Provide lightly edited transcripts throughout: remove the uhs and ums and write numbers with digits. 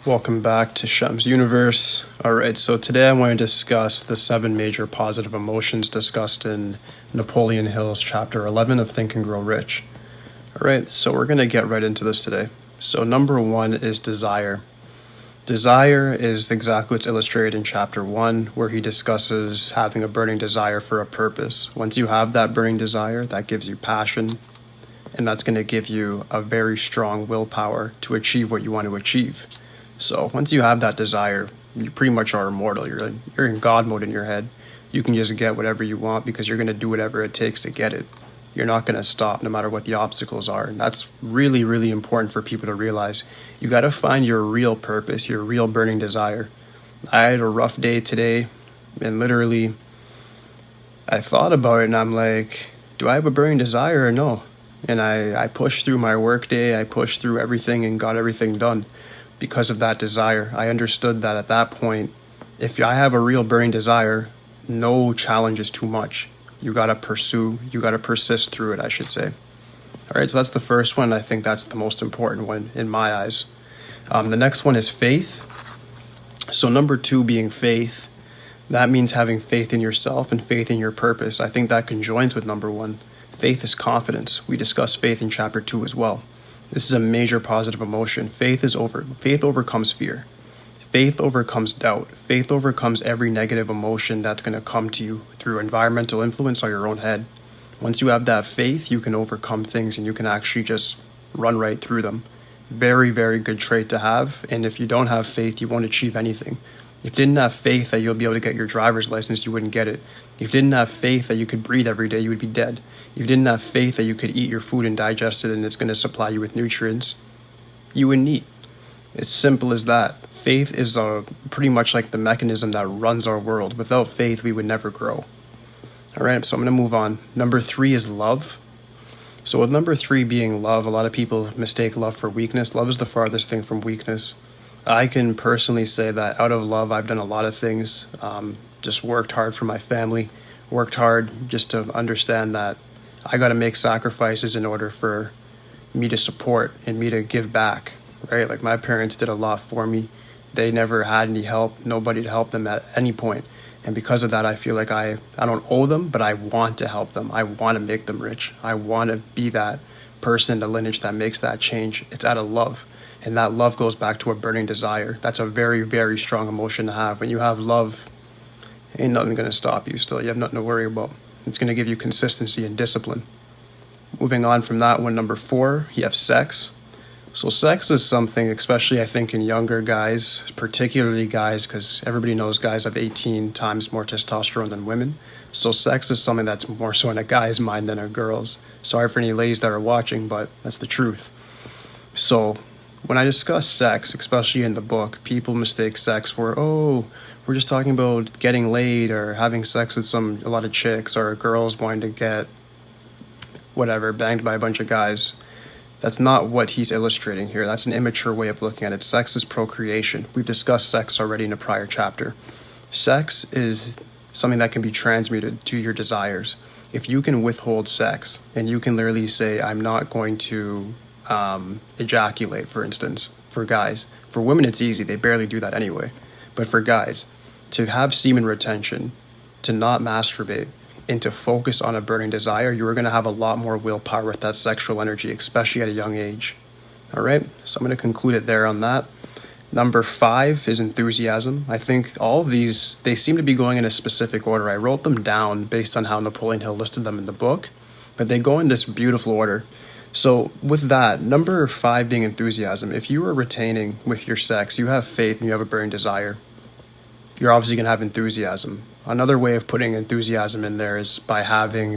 Welcome back to Shem's Universe. Alright, so today I want to discuss the 7 major positive emotions discussed in Napoleon Hill's chapter 11 of Think and Grow Rich. Alright, so we're going to get right into this today. So number 1 is desire. Desire is exactly what's illustrated in chapter 1, where he discusses having a burning desire for a purpose. Once you have that burning desire, that gives you passion, and that's going to give you a very strong willpower to achieve what you want to achieve. So once you have that desire, you pretty much are immortal. You're in God mode in your head. You can just get whatever you want because you're going to do whatever it takes to get it. You're not going to stop no matter what the obstacles are. And that's really, really important for people to realize. You got to find your real purpose, your real burning desire. I had a rough day today, and literally I thought about it and I'm like, do I have a burning desire or no? And I pushed through my work day. I pushed through everything and got everything done. Because of that desire, I understood that at that point, if I have a real burning desire, no challenge is too much. You got to pursue, you got to persist through it, I should say. All right, so that's the first one. I think that's the most important one in my eyes. The next one is faith. So number 2 being faith, that means having faith in yourself and faith in your purpose. I think that conjoins with number 1. Faith is confidence. We discussed faith in chapter 2 as well. This is a major positive emotion. Faith overcomes fear. Faith overcomes doubt. Faith overcomes every negative emotion that's going to come to you through environmental influence or your own head. Once you have that faith, you can overcome things and you can actually just run right through them. Very, very good trait to have. And if you don't have faith, you won't achieve anything. If you didn't have faith that you'll be able to get your driver's license, you wouldn't get it. If you didn't have faith that you could breathe every day, you would be dead. If you didn't have faith that you could eat your food and digest it and it's going to supply you with nutrients, you wouldn't eat. It's simple as that. Faith is pretty much like the mechanism that runs our world. Without faith, we would never grow. All right, so I'm going to move on. Number 3 is love. So with number 3 being love, a lot of people mistake love for weakness. Love is the farthest thing from weakness. I can personally say that out of love, I've done a lot of things. Just worked hard for my family, worked hard just to understand that I got to make sacrifices in order for me to support and me to give back, right? Like my parents did a lot for me. They never had any help, nobody to help them at any point. And because of that, I feel like I don't owe them, but I want to help them. I want to make them rich. I want to be that person in the lineage that makes that change. It's out of love. And that love goes back to a burning desire. That's a very, very strong emotion to have. When you have love, ain't nothing going to stop you still. You have nothing to worry about. It's going to give you consistency and discipline. Moving on from that one, number 4, you have sex. So sex is something, especially I think in younger guys, particularly guys, because everybody knows guys have 18 times more testosterone than women. So sex is something that's more so in a guy's mind than a girl's. Sorry for any ladies that are watching, but that's the truth. So when I discuss sex, especially in the book, people mistake sex for, we're just talking about getting laid or having sex with a lot of chicks or girls wanting to get whatever, banged by a bunch of guys. That's not what he's illustrating here. That's an immature way of looking at it. Sex is procreation. We've discussed sex already in a prior chapter. Sex is something that can be transmuted to your desires. If you can withhold sex and you can literally say, I'm not going to ejaculate, for instance, for guys. For women, it's easy. They barely do that anyway. But for guys, to have semen retention, to not masturbate, and to focus on a burning desire, you are going to have a lot more willpower with that sexual energy, especially at a young age. All right, so I'm going to conclude it there on that. Number 5 is enthusiasm. I think all of these, they seem to be going in a specific order. I wrote them down based on how Napoleon Hill listed them in the book, but they go in this beautiful order. So with that, number 5 being enthusiasm, if you are retaining with your sex, you have faith and you have a burning desire, you're obviously going to have enthusiasm. Another way of putting enthusiasm in there is by having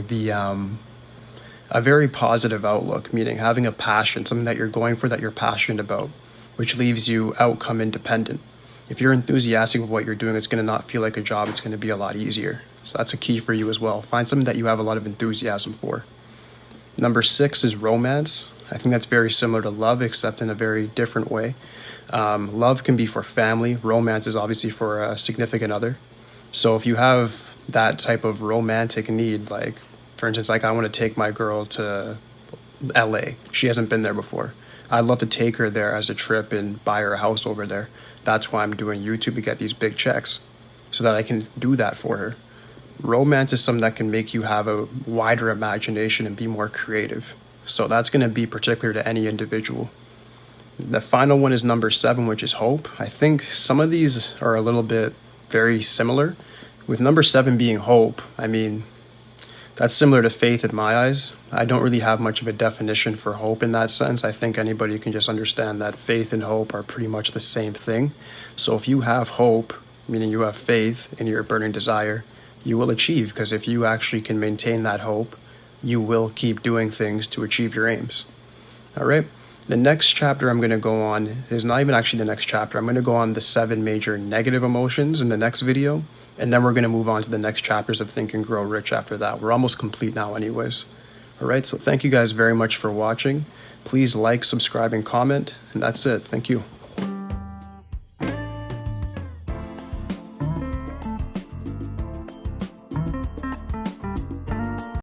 a very positive outlook, meaning having a passion, something that you're going for, that you're passionate about, which leaves you outcome independent. If you're enthusiastic with what you're doing, it's going to not feel like a job. It's going to be a lot easier. So that's a key for you as well. Find something that you have a lot of enthusiasm for. Number 6 is romance. I think that's very similar to love, except in a very different way. Love can be for family. Romance is obviously for a significant other. So if you have that type of romantic need, like, for instance, like I want to take my girl to LA. She hasn't been there before. I'd love to take her there as a trip and buy her a house over there. That's why I'm doing YouTube, to get these big checks so that I can do that for her. Romance is something that can make you have a wider imagination and be more creative. So that's going to be particular to any individual. The final one is number 7, which is hope. I think some of these are a little bit very similar. With number 7 being hope, I mean, that's similar to faith in my eyes. I don't really have much of a definition for hope in that sense. I think anybody can just understand that faith and hope are pretty much the same thing. So if you have hope, meaning you have faith in your burning desire, you will achieve, because if you actually can maintain that hope, you will keep doing things to achieve your aims. All right. The next chapter I'm going to go on is not even actually the next chapter. I'm going to go on the 7 major negative emotions in the next video. And then we're going to move on to the next chapters of Think and Grow Rich after that. We're almost complete now anyways. All right. So thank you guys very much for watching. Please like, subscribe, and comment. And that's it. Thank you.